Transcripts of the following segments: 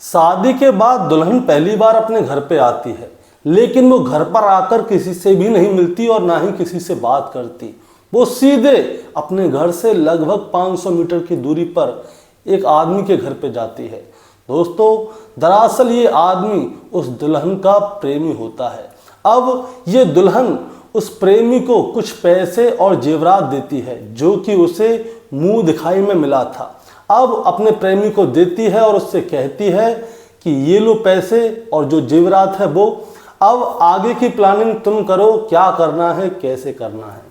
शादी के बाद दुल्हन पहली बार अपने घर पे आती है, लेकिन वो घर पर आकर किसी से भी नहीं मिलती और ना ही किसी से बात करती। वो सीधे अपने घर से लगभग 500 मीटर की दूरी पर एक आदमी के घर पे जाती है। दोस्तों, दरअसल ये आदमी उस दुल्हन का प्रेमी होता है। अब ये दुल्हन उस प्रेमी को कुछ पैसे और जेवरात देती है जो कि उसे मुंह दिखाई में मिला था। अब अपने प्रेमी को देती है और उससे कहती है कि ये लो पैसे और जो जेवरात है वो, अब आगे की प्लानिंग तुम करो, क्या करना है, कैसे करना है।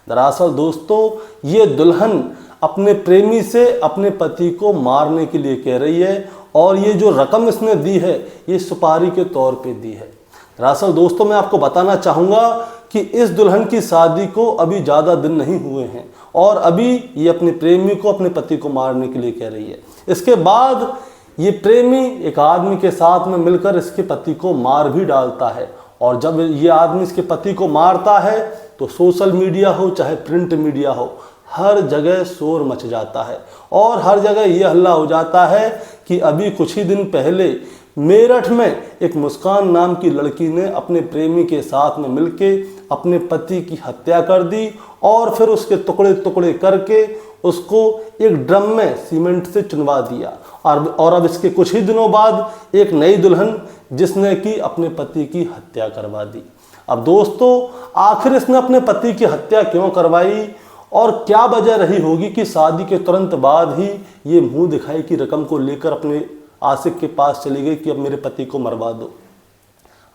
दरअसल दोस्तों, ये दुल्हन अपने प्रेमी से अपने पति को मारने के लिए कह रही है और ये जो रकम इसने दी है ये सुपारी के तौर पे दी है। दरअसल दोस्तों, मैं आपको बताना चाहूँगा कि इस दुल्हन की शादी को अभी ज़्यादा दिन नहीं हुए हैं और अभी ये अपने प्रेमी को अपने पति को मारने के लिए कह रही है। इसके बाद ये प्रेमी एक आदमी के साथ में मिलकर इसके पति को मार भी डालता है और जब ये आदमी इसके पति को मारता है तो सोशल मीडिया हो चाहे प्रिंट मीडिया हो, हर जगह शोर मच जाता है और हर जगह ये हल्ला हो जाता है कि अभी कुछ ही दिन पहले मेरठ में एक मुस्कान नाम की लड़की ने अपने प्रेमी के साथ में मिलके अपने पति की हत्या कर दी और फिर उसके टुकड़े टुकड़े करके उसको एक ड्रम में सीमेंट से चुनवा दिया। और अब इसके कुछ ही दिनों बाद एक नई दुल्हन जिसने कि अपने पति की हत्या करवा दी। अब दोस्तों, आखिर इसने अपने पति की हत्या क्यों करवाई और क्या वजह रही होगी कि शादी के तुरंत बाद ही ये मुंह दिखाई की रकम को लेकर अपने आशिक के पास चली गई कि अब मेरे पति को मरवा दो।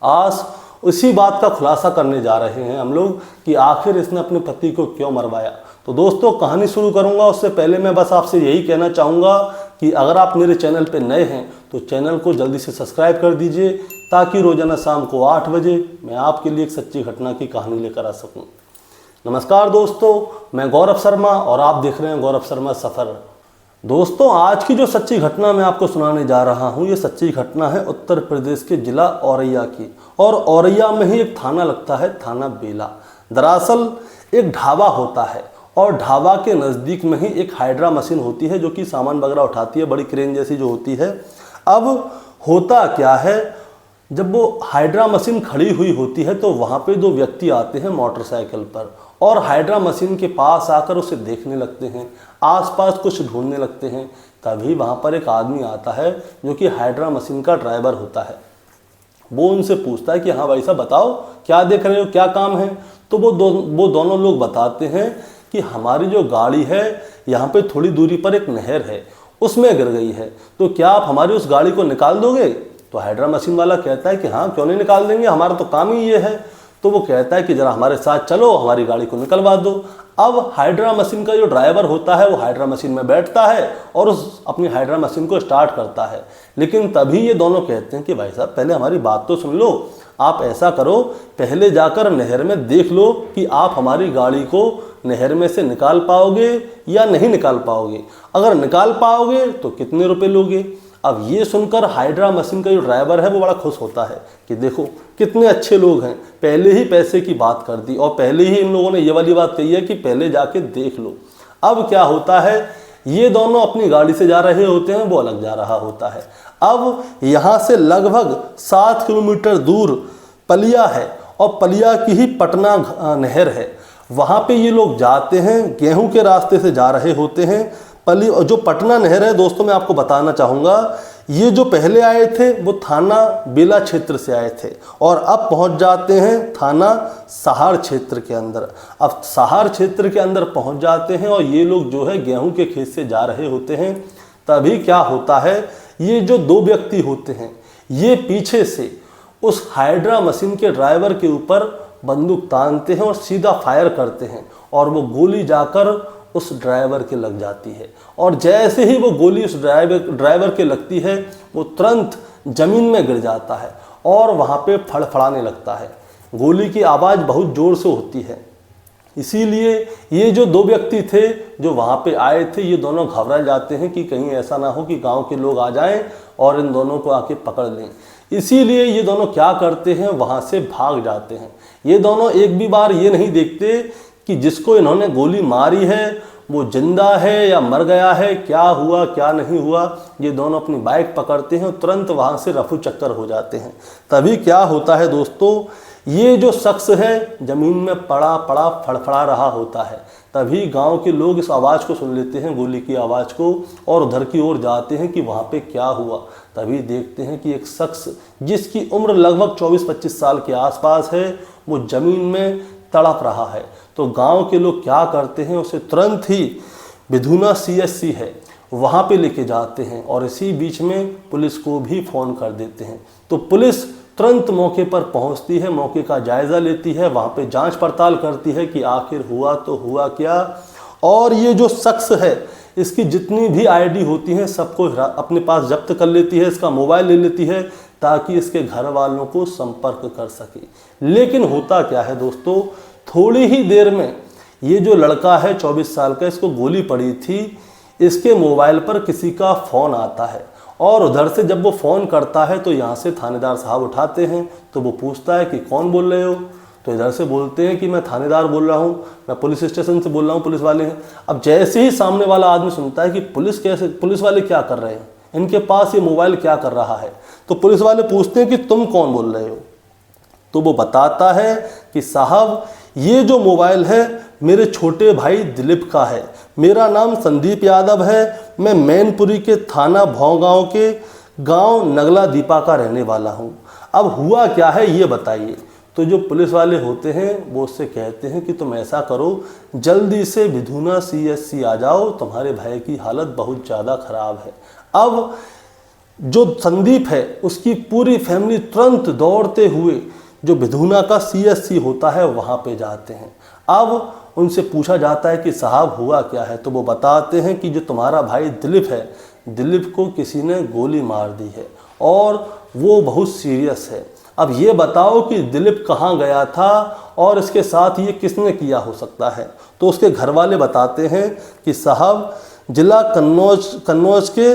आज उसी बात का खुलासा करने जा रहे हैं हम लोग कि आखिर इसने अपने पति को क्यों मरवाया। तो दोस्तों, कहानी शुरू करूंगा उससे पहले मैं बस आपसे यही कहना चाहूँगा कि अगर आप मेरे चैनल पर नए हैं तो चैनल को जल्दी से सब्सक्राइब कर दीजिए ताकि रोजाना शाम को 8 बजे मैं आपके लिए एक सच्ची घटना की कहानी लेकर आ सकूँ। नमस्कार दोस्तों, मैं गौरव शर्मा और आप देख रहे हैं गौरव शर्मा सफ़र। दोस्तों, आज की जो सच्ची घटना मैं आपको सुनाने जा रहा हूँ ये सच्ची घटना है उत्तर प्रदेश के जिला औरैया की और औरैया में ही एक थाना लगता है, थाना बेला। दरअसल एक ढाबा होता है और ढाबा के नज़दीक में ही एक हाइड्रा मशीन होती है जो कि सामान वगैरह उठाती है, बड़ी क्रेन जैसी जो होती है। अब होता क्या है, जब वो हाइड्रा मशीन खड़ी हुई होती है तो वहाँ पे 2 व्यक्ति आते हैं मोटरसाइकिल पर और हाइड्रा मशीन के पास आकर उसे देखने लगते हैं, आसपास कुछ ढूंढने लगते हैं। तभी वहाँ पर एक आदमी आता है जो कि हाइड्रा मशीन का ड्राइवर होता है। वो उनसे पूछता है कि हाँ भाई साहब, बताओ क्या देख रहे हो, क्या काम है। तो वो दोनों लोग बताते हैं कि हमारी जो गाड़ी है यहाँ पे थोड़ी दूरी पर एक नहर है, उसमें गिर गई है, तो क्या आप हमारी उस गाड़ी को निकाल दोगे। तो हाइड्रा मशीन वाला कहता है कि हाँ, क्यों नहीं निकाल देंगे, हमारा तो काम ही ये है। तो वो कहता है कि जरा हमारे साथ चलो, हमारी गाड़ी को निकलवा दो। अब हाइड्रा मशीन का जो ड्राइवर होता है वो हाइड्रा मशीन में बैठता है और उस अपनी हाइड्रा मशीन को स्टार्ट करता है। लेकिन तभी ये दोनों कहते हैं कि भाई साहब, पहले हमारी बात तो सुन लो। आप ऐसा करो, पहले जाकर नहर में देख लो कि आप हमारी गाड़ी को नहर में से निकाल पाओगे या नहीं निकाल पाओगे। अगर निकाल पाओगे तो कितने रुपए लोगे। अब ये सुनकर हाइड्रा मशीन का जो ड्राइवर है वो बड़ा खुश होता है कि देखो कितने अच्छे लोग हैं, पहले ही पैसे की बात कर दी और पहले ही इन लोगों ने ये वाली बात कही है कि पहले जाके देख लो। अब क्या होता है, ये दोनों अपनी गाड़ी से जा रहे होते हैं, वो अलग जा रहा होता है। अब यहाँ से लगभग 7 किलोमीटर दूर पलिया है और पलिया की ही पटना नहर है। वहाँ पे ये लोग जाते हैं, गेहूं के रास्ते से जा रहे होते हैं। जो पटना नहर है दोस्तों, मैं आपको बताना चाहूँगा, ये जो पहले आए थे वो थाना बेला क्षेत्र से आए थे और अब पहुँच जाते हैं थाना सहार क्षेत्र के अंदर। अब सहार क्षेत्र के अंदर पहुँच जाते हैं और ये लोग जो है गेहूं के खेत से जा रहे होते हैं। तभी क्या होता है, ये जो 2 व्यक्ति होते हैं ये पीछे से उस हाइड्रा मशीन के ड्राइवर के ऊपर बंदूक तानते हैं और सीधा फायर करते हैं और वो गोली जाकर उस ड्राइवर के लग जाती है। और जैसे ही वो गोली उस ड्राइवर के लगती है वो तुरंत ज़मीन में गिर जाता है और वहाँ पे फड़फड़ाने लगता है। गोली की आवाज़ बहुत ज़ोर से होती है, इसीलिए ये जो 2 व्यक्ति थे जो वहाँ पे आए थे ये दोनों घबरा जाते हैं कि कहीं ऐसा ना हो कि गांव के लोग आ जाएं और इन दोनों को आके पकड़ लें। इसीलिए ये दोनों क्या करते हैं, वहाँ से भाग जाते हैं। ये दोनों एक भी बार ये नहीं देखते कि जिसको इन्होंने गोली मारी है वो जिंदा है या मर गया है, क्या हुआ क्या नहीं हुआ, ये दोनों अपनी बाइक पकड़ते हैं और तुरंत वहाँ से रफू चक्कर हो जाते हैं। तभी क्या होता है दोस्तों, ये जो शख्स है ज़मीन में पड़ा पड़ा फड़फड़ा रहा होता है। तभी गांव के लोग इस आवाज़ को सुन लेते हैं, गोली की आवाज़ को, और उधर की ओर जाते हैं कि वहाँ पे क्या हुआ। तभी देखते हैं कि एक शख्स जिसकी उम्र लगभग 24-25 साल के आसपास है, वो ज़मीन में तड़प रहा है। तो गांव के लोग क्या करते हैं, उसे तुरंत ही विधुना CHC है वहाँ पे लेके जाते हैं और इसी बीच में पुलिस को भी फ़ोन कर देते हैं। तो पुलिस तुरंत मौके पर पहुंचती है, मौके का जायज़ा लेती है, वहाँ पे जांच पड़ताल करती है कि आखिर हुआ तो हुआ क्या। और ये जो शख्स है इसकी जितनी भी ID होती हैं सबको अपने पास जब्त कर लेती है, इसका मोबाइल ले लेती है ताकि इसके घर वालों को संपर्क कर सके। लेकिन होता क्या है दोस्तों, थोड़ी ही देर में ये जो लड़का है 24 साल का, इसको गोली पड़ी थी, इसके मोबाइल पर किसी का फ़ोन आता है और उधर से जब वो फ़ोन करता है तो यहाँ से थानेदार साहब उठाते हैं। तो वो पूछता है कि कौन बोल रहे हो, तो इधर से बोलते हैं कि मैं थानेदार बोल रहा हूँ, मैं पुलिस स्टेशन से बोल रहा हूँ, पुलिस वाले हैं। अब जैसे ही सामने वाला आदमी सुनता है कि पुलिस वाले क्या कर रहे हैं, इनके पास ये मोबाइल क्या कर रहा है, तो पुलिस वाले पूछते हैं कि तुम कौन बोल रहे हो। तो वो बताता है कि साहब ये जो मोबाइल है मेरे छोटे भाई दिलीप का है, मेरा नाम संदीप यादव है, मैं मैनपुरी के थाना भौगांव के गांव नगला दीपा का रहने वाला हूं। अब हुआ क्या है ये बताइए। तो जो पुलिस वाले होते हैं वो उससे कहते हैं कि तुम ऐसा करो, जल्दी से विधुना CHC आ जाओ, तुम्हारे भाई की हालत बहुत ज़्यादा ख़राब है। अब जो संदीप है उसकी पूरी फैमिली तुरंत दौड़ते हुए जो विधुना का CHC होता है वहाँ पे जाते हैं। अब उनसे पूछा जाता है कि साहब हुआ क्या है, तो वो बताते हैं कि जो तुम्हारा भाई दिलीप है, दिलीप को किसी ने गोली मार दी है और वो बहुत सीरियस है। अब ये बताओ कि दिलीप कहाँ गया था और इसके साथ ये किसने किया हो सकता है। तो उसके घर वाले बताते हैं कि साहब जिला कन्नौज के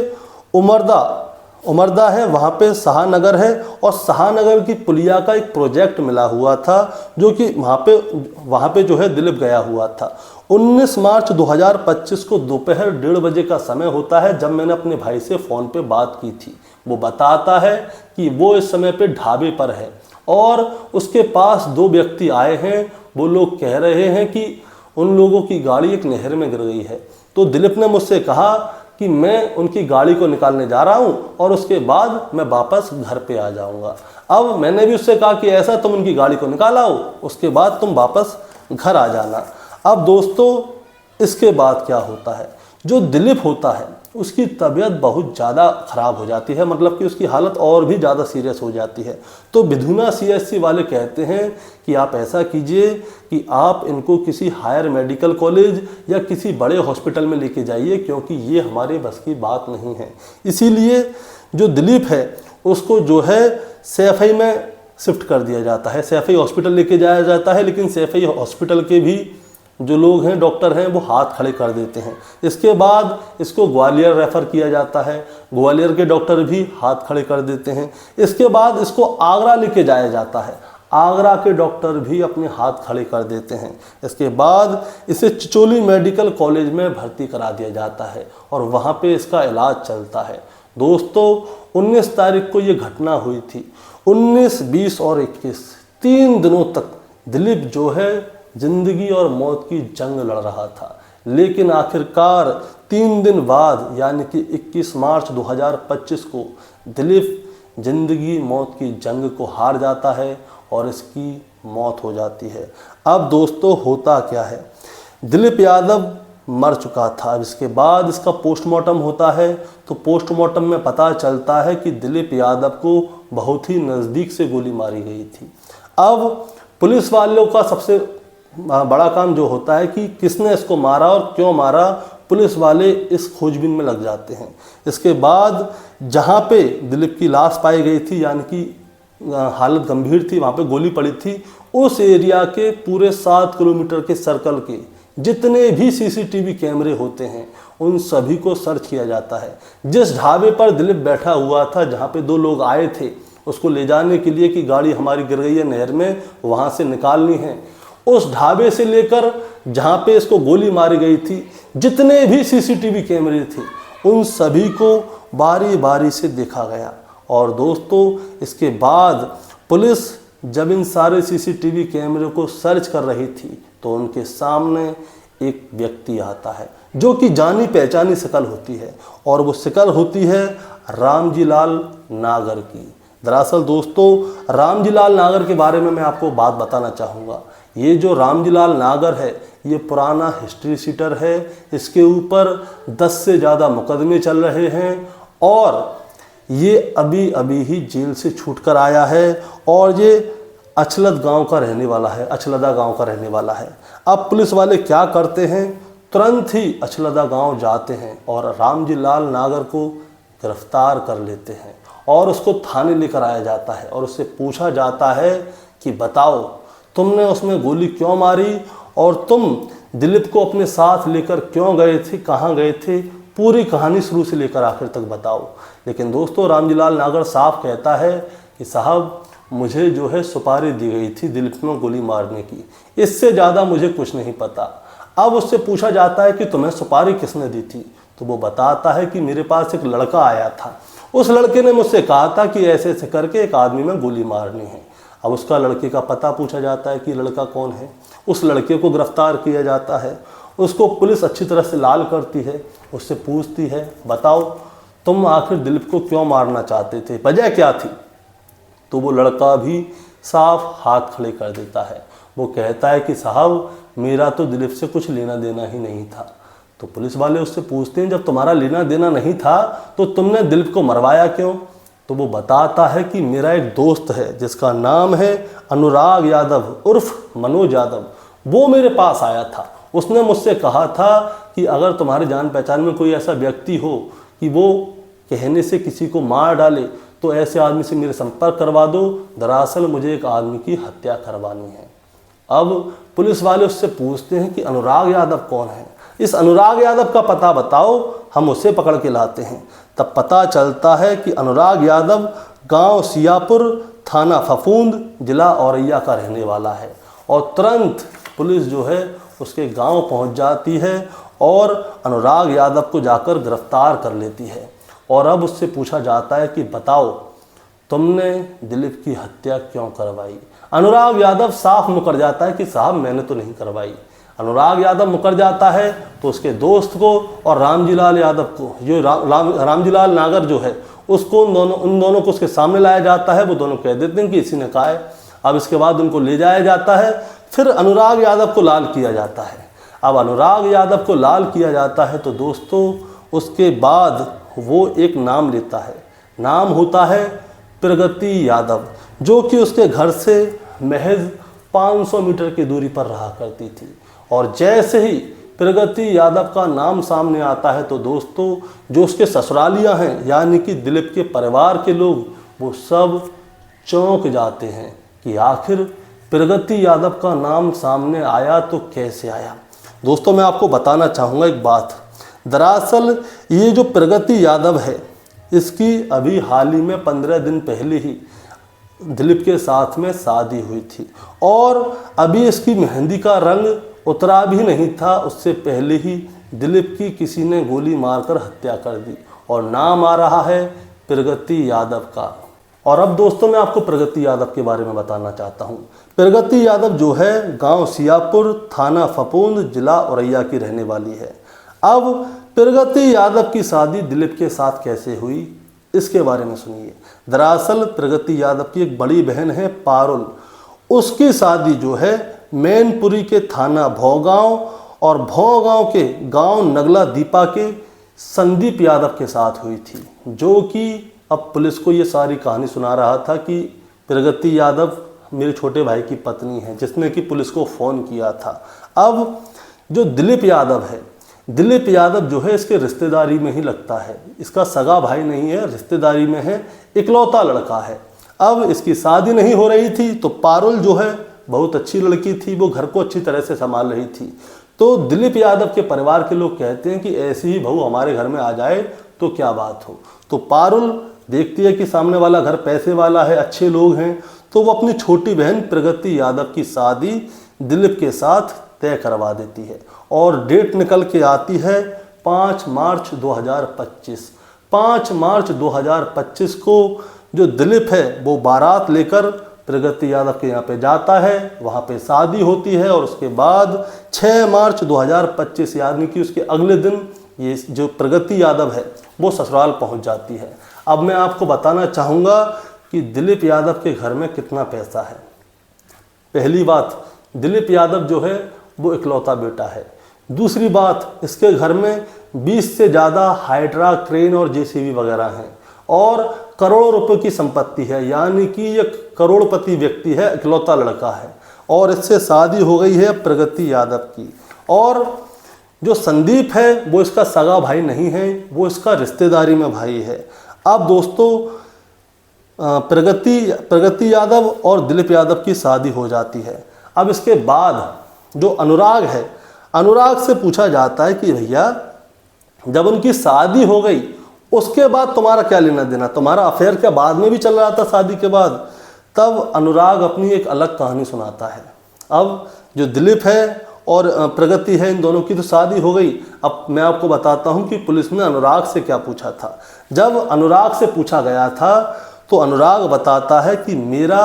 उमरदा है, वहाँ पे शाहनगर है और शाहनगर की पुलिया का एक प्रोजेक्ट मिला हुआ था जो कि वहाँ पे जो है दिलीप गया हुआ था। 19 मार्च 2025 को दोपहर 1:30 बजे का समय होता है जब मैंने अपने भाई से फ़ोन पे बात की थी। वो बताता है कि वो इस समय पे ढाबे पर है और उसके पास 2 व्यक्ति आए हैं। वो लोग कह रहे हैं कि उन लोगों की गाड़ी एक नहर में गिर गई है। तो दिलीप ने मुझसे कहा कि मैं उनकी गाड़ी को निकालने जा रहा हूँ और उसके बाद मैं वापस घर पे आ जाऊँगा। अब मैंने भी उससे कहा कि ऐसा तुम उनकी गाड़ी को निकाल आओ, उसके बाद तुम वापस घर आ जाना। अब दोस्तों इसके बाद क्या होता है, जो दिलीप होता है उसकी तबीयत बहुत ज़्यादा ख़राब हो जाती है, मतलब कि उसकी हालत और भी ज़्यादा सीरियस हो जाती है। तो विधुना CHC वाले कहते हैं कि आप ऐसा कीजिए कि आप इनको किसी हायर मेडिकल कॉलेज या किसी बड़े हॉस्पिटल में लेके जाइए, क्योंकि ये हमारे बस की बात नहीं है। इसीलिए जो दिलीप है उसको जो है सैफई में शिफ्ट कर दिया जाता है, सैफई हॉस्पिटल लेके जाया जाता है। लेकिन सैफई हॉस्पिटल के भी जो लोग हैं, डॉक्टर हैं, वो हाथ खड़े कर देते हैं। इसके बाद इसको ग्वालियर रेफ़र किया जाता है, ग्वालियर के डॉक्टर भी हाथ खड़े कर देते हैं। इसके बाद इसको आगरा लेके जाया जाता है, आगरा के डॉक्टर भी अपने हाथ खड़े कर देते हैं। इसके बाद इसे चिचोली मेडिकल कॉलेज में भर्ती करा दिया जाता है और वहाँ पे इसका इलाज चलता है। दोस्तों 19 तारीख को ये घटना हुई थी। 19, 20 और 21 3 दिनों तक दिलीप जो है जिंदगी और मौत की जंग लड़ रहा था। लेकिन आखिरकार 3 दिन बाद यानी कि 21 मार्च 2025 को दिलीप जिंदगी मौत की जंग को हार जाता है और इसकी मौत हो जाती है। अब दोस्तों होता क्या है, दिलीप यादव मर चुका था। अब इसके बाद इसका पोस्टमार्टम होता है तो पोस्टमार्टम में पता चलता है कि दिलीप यादव को बहुत ही नज़दीक से गोली मारी गई थी। अब पुलिस वालों का सबसे बड़ा काम जो होता है कि किसने इसको मारा और क्यों मारा, पुलिस वाले इस खोजबीन में लग जाते हैं। इसके बाद जहाँ पे दिलीप की लाश पाई गई थी यानी कि हालत गंभीर थी, वहाँ पे गोली पड़ी थी, उस एरिया के पूरे 7 किलोमीटर के सर्कल के जितने भी CCTV कैमरे होते हैं उन सभी को सर्च किया जाता है। जिस ढाबे पर दिलीप बैठा हुआ था, जहाँ पे 2 लोग आए थे उसको ले जाने के लिए कि गाड़ी हमारी गिर गई है नहर में, वहाँ से निकालनी है, उस ढाबे से लेकर जहाँ पे इसको गोली मारी गई थी, जितने भी सीसीटीवी कैमरे थे उन सभी को बारी बारी से देखा गया। और दोस्तों इसके बाद पुलिस जब इन सारे सीसीटीवी कैमरे को सर्च कर रही थी तो उनके सामने एक व्यक्ति आता है जो कि जानी पहचानी शक्ल होती है, और वो शक्ल होती है रामजी लाल नागर की। दरअसल दोस्तों रामजी लाल नागर के बारे में मैं आपको बात बताना चाहूँगा। ये जो रामजी लाल नागर है ये पुराना हिस्ट्री शीटर है, इसके ऊपर 10 से ज़्यादा मुकदमे चल रहे हैं और ये अभी अभी ही जेल से छूट कर आया है, और ये अछलद गांव का रहने वाला है, अछलदा गांव का रहने वाला है। अब पुलिस वाले क्या करते हैं, तुरंत ही अछलदा गांव जाते हैं और रामजी लाल नागर को गिरफ्तार कर लेते हैं और उसको थाने लेकर आया जाता है और उससे पूछा जाता है कि बताओ तुमने उसमें गोली क्यों मारी और तुम दिलीप को अपने साथ लेकर क्यों गए थे, कहाँ गए थे, पूरी कहानी शुरू से लेकर आखिर तक बताओ। लेकिन दोस्तों रामजी लाल नागर साफ कहता है कि साहब मुझे जो है सुपारी दी गई थी दिलीप में गोली मारने की, इससे ज़्यादा मुझे कुछ नहीं पता। अब उससे पूछा जाता है कि तुम्हें सुपारी किसने दी थी, तो वो बताता है कि मेरे पास एक लड़का आया था, उस लड़के ने मुझसे कहा था कि ऐसे ऐसे करके एक आदमी में गोली मारनी है। अब उसका लड़के का पता पूछा जाता है कि लड़का कौन है, उस लड़के को गिरफ्तार किया जाता है। उसको पुलिस अच्छी तरह से लाल करती है, उससे पूछती है बताओ तुम आखिर दिलीप को क्यों मारना चाहते थे, वजह क्या थी। तो वो लड़का भी साफ हाथ खड़े कर देता है, वो कहता है कि साहब मेरा तो दिलीप से कुछ लेना देना ही नहीं था। तो पुलिस वाले उससे पूछते हैं जब तुम्हारा लेना देना नहीं था तो तुमने दिलीप को मरवाया क्यों। तो वो बताता है कि मेरा एक दोस्त है जिसका नाम है अनुराग यादव उर्फ मनोज यादव, वो मेरे पास आया था, उसने मुझसे कहा था कि अगर तुम्हारे जान पहचान में कोई ऐसा व्यक्ति हो कि वो कहने से किसी को मार डाले तो ऐसे आदमी से मेरे संपर्क करवा दो, दरअसल मुझे एक आदमी की हत्या करवानी है। अब पुलिस वाले उससे पूछते हैं कि अनुराग यादव कौन है, इस अनुराग यादव का पता बताओ, हम उसे पकड़ के लाते हैं। तब पता चलता है कि अनुराग यादव गांव सियापुर, थाना फफूंद, जिला औरैया का रहने वाला है, और तुरंत पुलिस जो है उसके गांव पहुंच जाती है और अनुराग यादव को जाकर गिरफ्तार कर लेती है। और अब उससे पूछा जाता है कि बताओ तुमने दिलीप की हत्या क्यों करवाई। अनुराग यादव साफ मुकर जाता है कि साहब मैंने तो नहीं करवाई। अनुराग यादव मुकर जाता है तो उसके दोस्त को और रामजी लाल यादव को, जो रामजी लाल नागर जो है उसको, उन दोनों को उसके सामने लाया जाता है। वो दोनों कह देते हैं कि इसी ने कहा है। अब इसके बाद उनको ले जाया जाता है, फिर अनुराग यादव को लाल किया जाता है। अब अनुराग यादव को लाल किया जाता है तो दोस्तों उसके बाद वो एक नाम लेता है, नाम होता है प्रगति यादव, जो कि उसके घर से महज 500 मीटर की दूरी पर रहा करती थी। और जैसे ही प्रगति यादव का नाम सामने आता है तो दोस्तों जो उसके ससुरालियाँ हैं यानी कि दिलीप के परिवार के लोग, वो सब चौंक जाते हैं कि आखिर प्रगति यादव का नाम सामने आया तो कैसे आया। दोस्तों मैं आपको बताना चाहूँगा एक बात, दरअसल ये जो प्रगति यादव है इसकी अभी हाल ही में 15 दिन पहले ही दिलीप के साथ में शादी हुई थी, और अभी इसकी मेहंदी का रंग उतरा भी नहीं था, उससे पहले ही दिलीप की किसी ने गोली मारकर हत्या कर दी, और नाम आ रहा है प्रगति यादव का। और अब दोस्तों मैं आपको प्रगति यादव के बारे में बताना चाहता हूँ। प्रगति यादव जो है गांव सियापुर, थाना फफूंद, जिला औरैया की रहने वाली है। अब प्रगति यादव की शादी दिलीप के साथ कैसे हुई इसके बारे में सुनिए। दरअसल प्रगति यादव की एक बड़ी बहन है पारुल, उसकी शादी जो है मैनपुरी के थाना भौगांव और भौगांव के गांव नगला दीपा के संदीप यादव के साथ हुई थी, जो कि अब पुलिस को ये सारी कहानी सुना रहा था कि प्रगति यादव मेरे छोटे भाई की पत्नी है, जिसने कि पुलिस को फ़ोन किया था। अब जो दिलीप यादव है, दिलीप यादव जो है इसके रिश्तेदारी में ही लगता है, इसका सगा भाई नहीं है, रिश्तेदारी में है, इकलौता लड़का है। अब इसकी शादी नहीं हो रही थी तो पारुल जो है बहुत अच्छी लड़की थी, वो घर को अच्छी तरह से संभाल रही थी। तो दिलीप यादव के परिवार के लोग कहते हैं कि ऐसी ही बहू हमारे घर में आ जाए तो क्या बात हो। तो पारुल देखती है कि सामने वाला घर पैसे वाला है, अच्छे लोग हैं, तो वो अपनी छोटी बहन प्रगति यादव की शादी दिलीप के साथ तय करवा देती है और डेट निकल के आती है 5 मार्च 2025। 5 मार्च 2025 को जो दिलीप है वो बारात लेकर प्रगति यादव के यहाँ पे जाता है, वहाँ पे शादी होती है और उसके बाद 6 मार्च 2025 यानी कि उसके अगले दिन ये जो प्रगति यादव है वो ससुराल पहुँच जाती है। अब मैं आपको बताना चाहूँगा कि दिलीप यादव के घर में कितना पैसा है। पहली बात, दिलीप यादव जो है वो इकलौता बेटा है। दूसरी बात, इसके घर में 20 से ज़्यादा हाइड्रा, क्रेन और जेसीबी वगैरह हैं और करोड़ों रुपए की संपत्ति है, यानी कि ये करोड़पति व्यक्ति है, इकलौता लड़का है और इससे शादी हो गई है प्रगति यादव की। और जो संदीप है वो इसका सगा भाई नहीं है, वो इसका रिश्तेदारी में भाई है। अब दोस्तों प्रगति यादव और दिलीप यादव की शादी हो जाती है। अब इसके बाद जो अनुराग है, अनुराग से पूछा जाता है कि भैया जब उनकी शादी हो गई उसके बाद तुम्हारा क्या लेना देना, तुम्हारा अफेयर क्या बाद में भी चल रहा था शादी के बाद? तब अनुराग अपनी एक अलग कहानी सुनाता है। अब जो दिलीप है और प्रगति है, इन दोनों की तो शादी हो गई। अब मैं आपको बताता हूँ कि पुलिस ने अनुराग से क्या पूछा था। जब अनुराग से पूछा गया था तो अनुराग बताता है कि मेरा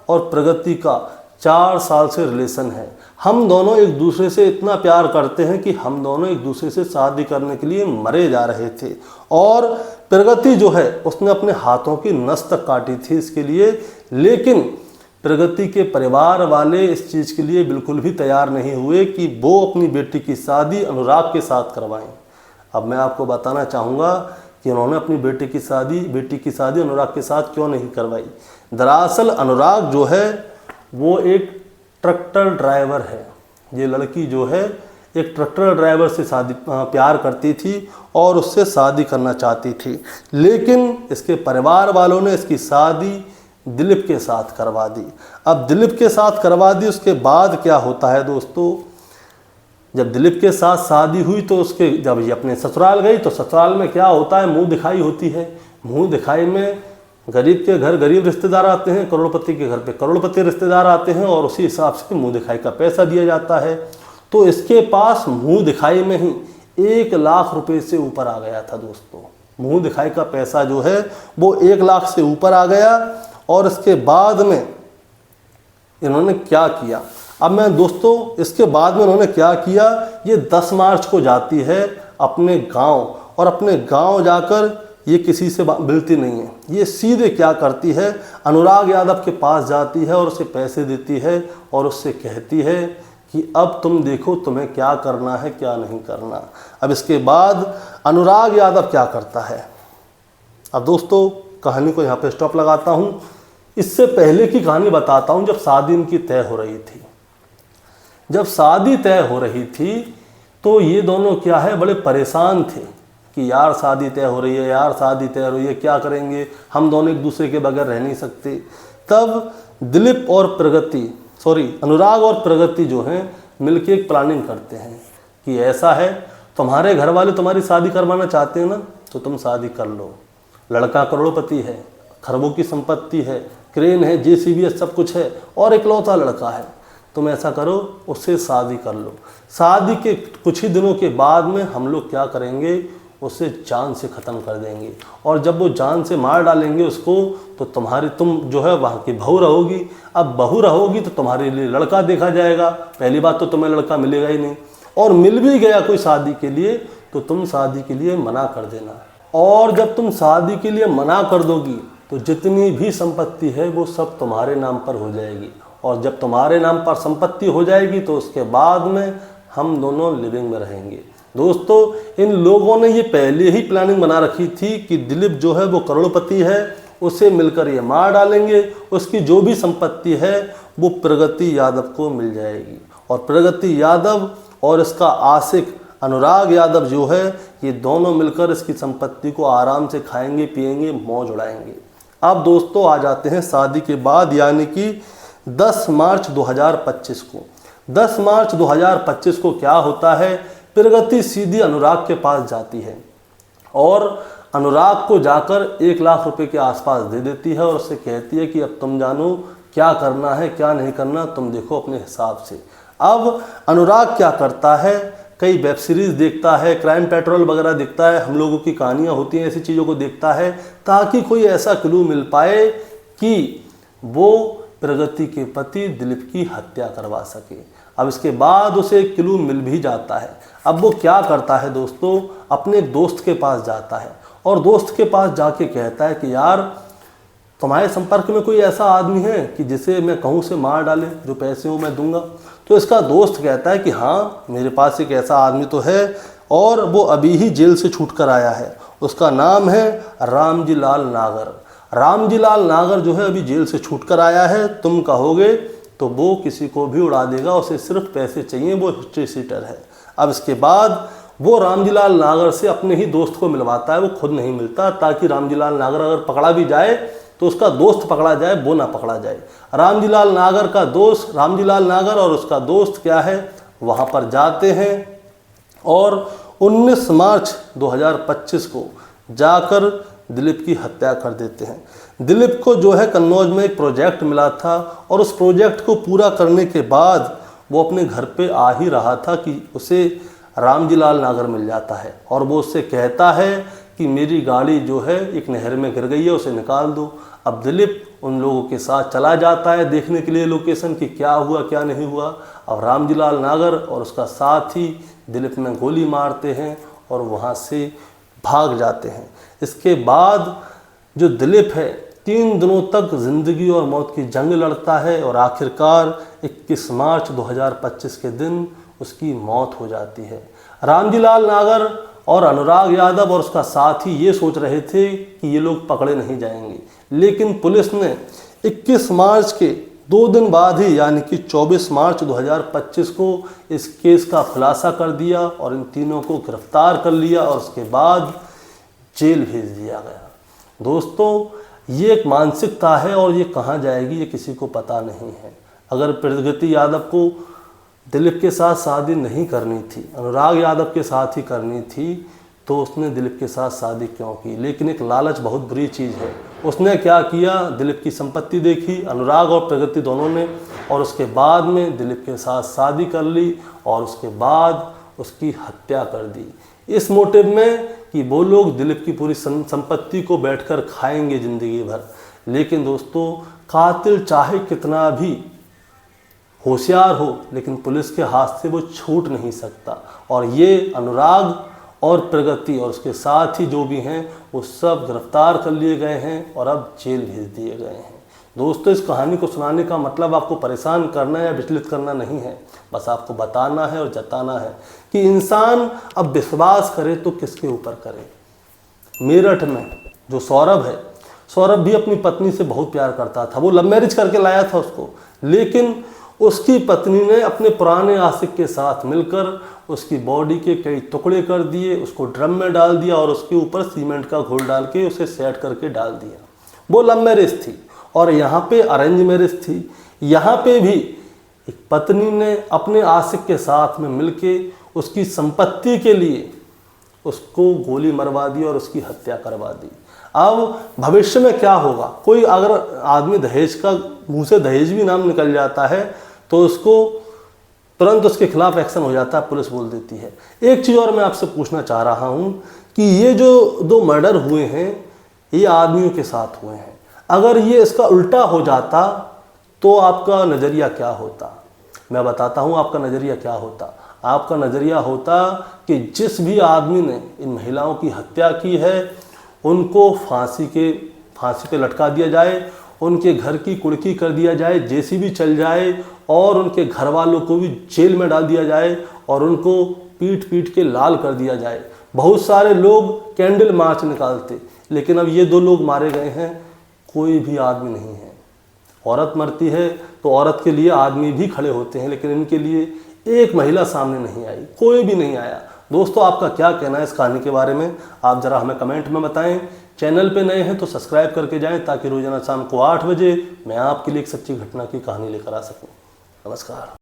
और प्रगति का 4 साल से रिलेशन है, हम दोनों एक दूसरे से इतना प्यार करते हैं कि हम दोनों एक दूसरे से शादी करने के लिए मरे जा रहे थे और प्रगति जो है उसने अपने हाथों की नस तक काटी थी इसके लिए, लेकिन प्रगति के परिवार वाले इस चीज़ के लिए बिल्कुल भी तैयार नहीं हुए कि वो अपनी बेटी की शादी अनुराग के साथ करवाएं। अब मैं आपको बताना चाहूँगा कि उन्होंने अपनी बेटी की शादी अनुराग के साथ क्यों नहीं करवाई। दरअसल अनुराग जो है वो एक ट्रैक्टर ड्राइवर है। ये लड़की जो है एक ट्रैक्टर ड्राइवर से प्यार करती थी और उससे शादी करना चाहती थी, लेकिन इसके परिवार वालों ने इसकी शादी दिलीप के साथ करवा दी। अब दिलीप के साथ करवा दी, उसके बाद क्या होता है दोस्तों, जब दिलीप के साथ शादी हुई तो उसके जब ये अपने ससुराल गई तो ससुराल में क्या होता है, मुंह दिखाई होती है। मुंह दिखाई में गरीब के घर गरीब रिश्तेदार आते हैं, करोड़पति के घर पे करोड़पति रिश्तेदार आते हैं और उसी हिसाब से मुंह दिखाई का पैसा दिया जाता है। तो इसके पास मुंह दिखाई में ही 1 लाख रुपए से ऊपर आ गया था दोस्तों। मुंह दिखाई का पैसा जो है वो 1 लाख से ऊपर आ गया। और इसके बाद में इन्होंने क्या किया, अब मैं दोस्तों इसके बाद में उन्होंने क्या किया, ये 10 मार्च को जाती है अपने गांव और अपने गांव जाकर ये किसी से मिलती नहीं है। ये सीधे क्या करती है, अनुराग यादव के पास जाती है और उसे पैसे देती है और उससे कहती है कि अब तुम देखो तुम्हें क्या करना है क्या नहीं करना। अब इसके बाद अनुराग यादव क्या करता है, अब दोस्तों कहानी को यहाँ पे स्टॉप लगाता हूँ। इससे पहले की कहानी बताता हूँ जब शादी इनकी तय हो रही थी। जब शादी तय हो रही थी तो ये दोनों क्या है बड़े परेशान थे कि यार शादी तय हो रही है, यार शादी तय हो रही है, क्या करेंगे, हम दोनों एक दूसरे के बगैर रह नहीं सकते। तब दिलीप और अनुराग और प्रगति जो हैं मिलके एक प्लानिंग करते हैं कि ऐसा है, तुम्हारे घर वाले तुम्हारी शादी करवाना चाहते हैं ना, तो तुम शादी कर लो। लड़का करोड़पति है, खरबों की संपत्ति है, क्रेन है, जेसीबी है, सब कुछ है और इकलौता लड़का है। तुम ऐसा करो, उससे शादी कर लो। शादी के कुछ ही दिनों के बाद में हम लोग क्या करेंगे, उसे जान से ख़त्म कर देंगे और जब वो जान से मार डालेंगे उसको तो तुम जो है वहाँ की बहू रहोगी। अब बहू रहोगी तो तुम्हारे लिए लड़का देखा जाएगा। पहली बात तो तुम्हें लड़का मिलेगा ही नहीं, और मिल भी गया कोई शादी के लिए तो तुम शादी के लिए मना कर देना। और जब तुम शादी के लिए मना कर दोगी तो जितनी भी संपत्ति है वो सब तुम्हारे नाम पर हो जाएगी, और जब तुम्हारे नाम पर संपत्ति हो जाएगी तो उसके बाद में हम दोनों लिविंग में रहेंगे। दोस्तों इन लोगों ने ये पहले ही प्लानिंग बना रखी थी कि दिलीप जो है वो करोड़पति है, उसे मिलकर ये मार डालेंगे, उसकी जो भी संपत्ति है वो प्रगति यादव को मिल जाएगी, और प्रगति यादव और इसका आशिक अनुराग यादव जो है ये दोनों मिलकर इसकी संपत्ति को आराम से खाएंगे, पिएंगे, मौज उड़ाएंगे। अब दोस्तों आ जाते हैं शादी के बाद, यानी कि 10 मार्च 2025 को। 10 मार्च 2025 को क्या होता है, प्रगति सीधी अनुराग के पास जाती है और अनुराग को जाकर 1 लाख रुपए के आसपास दे देती है और उससे कहती है कि अब तुम जानो क्या करना है क्या नहीं करना, तुम देखो अपने हिसाब से। अब अनुराग क्या करता है, कई वेब सीरीज़ देखता है, क्राइम पेट्रोल वगैरह देखता है, हम लोगों की कहानियाँ होती हैं, ऐसी चीज़ों को देखता है ताकि कोई ऐसा क्लू मिल पाए कि वो प्रगति के पति दिलीप की हत्या करवा सके। अब इसके बाद उसे एक क्लू मिल भी जाता है। अब वो क्या करता है दोस्तों, अपने दोस्त के पास जाता है और दोस्त के पास जाके कहता है कि यार तुम्हारे संपर्क में कोई ऐसा आदमी है कि जिसे मैं कहूँ से मार डाले, जो पैसे हो मैं दूंगा। तो इसका दोस्त कहता है कि हाँ मेरे पास एक ऐसा आदमी तो है और वो अभी ही जेल से छूट कर आया है, उसका नाम है रामजी लाल नागर। रामजी लाल नागर जो है अभी जेल से छूट कर आया है, तुम कहोगे तो वो किसी को भी उड़ा देगा, उसे सिर्फ पैसे चाहिए, वो हिस्ट्री सीटर है। अब इसके बाद वो रामजी लाल नागर से अपने ही दोस्त को मिलवाता है, वो खुद नहीं मिलता ताकि रामजी लाल नागर अगर पकड़ा भी जाए तो उसका दोस्त पकड़ा जाए, वो ना पकड़ा जाए। रामजी लाल नागर का दोस्त, रामजी लाल नागर और उसका दोस्त क्या है, वहाँ पर जाते हैं और 19 मार्च 2025 को जाकर दिलीप की हत्या कर देते हैं। दिलीप को जो है कन्नौज में एक प्रोजेक्ट मिला था और उस प्रोजेक्ट को पूरा करने के बाद वो अपने घर पे आ ही रहा था कि उसे रामजी लाल नागर मिल जाता है और वो उससे कहता है कि मेरी गाड़ी जो है एक नहर में गिर गई है, उसे निकाल दो। अब दिलीप उन लोगों के साथ चला जाता है देखने के लिए लोकेशन कि क्या हुआ क्या नहीं हुआ। अब रामजी लाल नागर और उसका साथी दिलीप में गोली मारते हैं और वहाँ से भाग जाते हैं। इसके बाद जो दिलीप है 3 दिनों तक ज़िंदगी और मौत की जंग लड़ता है और आखिरकार 21 मार्च 2025 के दिन उसकी मौत हो जाती है। रामजी लाल नागर और अनुराग यादव और उसका साथी ये सोच रहे थे कि ये लोग पकड़े नहीं जाएंगे, लेकिन पुलिस ने 21 मार्च के 2 दिन बाद ही यानी कि 24 मार्च 2025 को इस केस का खुलासा कर दिया और इन तीनों को गिरफ्तार कर लिया और उसके बाद जेल भेज दिया गया। दोस्तों ये एक मानसिकता है और ये कहाँ जाएगी ये किसी को पता नहीं है। अगर प्रगति यादव को दिलीप के साथ शादी नहीं करनी थी, अनुराग यादव के साथ ही करनी थी, तो उसने दिलीप के साथ शादी क्यों की। लेकिन एक लालच बहुत बुरी चीज़ है। उसने क्या किया, दिलीप की संपत्ति देखी अनुराग और प्रगति दोनों ने और उसके बाद में दिलीप के साथ शादी कर ली और उसके बाद उसकी हत्या कर दी, इस मोटिव में कि वो लोग दिलीप की पूरी संपत्ति को बैठकर खाएंगे ज़िंदगी भर। लेकिन दोस्तों कातिल चाहे कितना भी होशियार हो, लेकिन पुलिस के हाथ से वो छूट नहीं सकता। और ये अनुराग और प्रगति और उसके साथ ही जो भी हैं वो सब गिरफ्तार कर लिए गए हैं और अब जेल भेज दिए गए हैं। दोस्तों इस कहानी को सुनाने का मतलब आपको परेशान करना या विचलित करना नहीं है, बस आपको बताना है और जताना है कि इंसान अब विश्वास करे तो किसके ऊपर करे। मेरठ में जो सौरभ है, सौरभ भी अपनी पत्नी से बहुत प्यार करता था, वो लव मैरिज करके लाया था उसको, लेकिन उसकी पत्नी ने अपने पुराने आशिक के साथ मिलकर उसकी बॉडी के कई टुकड़े कर दिए, उसको ड्रम में डाल दिया और उसके ऊपर सीमेंट का घोल डाल के उसे सेट करके डाल दिया। वो लव मैरिज थी और यहाँ पे अरेंज मैरिज थी। यहाँ पे भी एक पत्नी ने अपने आशिक के साथ में मिलके उसकी संपत्ति के लिए उसको गोली मरवा दी और उसकी हत्या करवा दी। अब भविष्य में क्या होगा, कोई अगर आदमी दहेज का मुंह से दहेज भी नाम निकल जाता है तो उसको तुरंत उसके खिलाफ एक्शन हो जाता है, पुलिस बोल देती है। एक चीज़ और मैं आपसे पूछना चाह रहा हूँ कि ये जो 2 मर्डर हुए हैं ये आदमियों के साथ हुए हैं, अगर ये इसका उल्टा हो जाता तो आपका नज़रिया क्या होता। मैं बताता हूँ आपका नज़रिया क्या होता। आपका नज़रिया होता कि जिस भी आदमी ने इन महिलाओं की हत्या की है उनको फांसी पे लटका दिया जाए, उनके घर की कुड़की कर दिया जाए, जेसीबी चल जाए और उनके घर वालों को भी जेल में डाल दिया जाए और उनको पीट पीट के लाल कर दिया जाए। बहुत सारे लोग कैंडल मार्च निकालते, लेकिन अब ये 2 लोग मारे गए हैं, कोई भी आदमी नहीं है। औरत मरती है तो औरत के लिए आदमी भी खड़े होते हैं, लेकिन इनके लिए एक महिला सामने नहीं आई, कोई भी नहीं आया। दोस्तों आपका क्या कहना है इस कहानी के बारे में, आप ज़रा हमें कमेंट में बताएं। चैनल पे नए हैं तो सब्सक्राइब करके जाएं ताकि रोजाना शाम को 8 बजे मैं आपके लिए एक सच्ची घटना की कहानी लेकर आ सकूं। नमस्कार।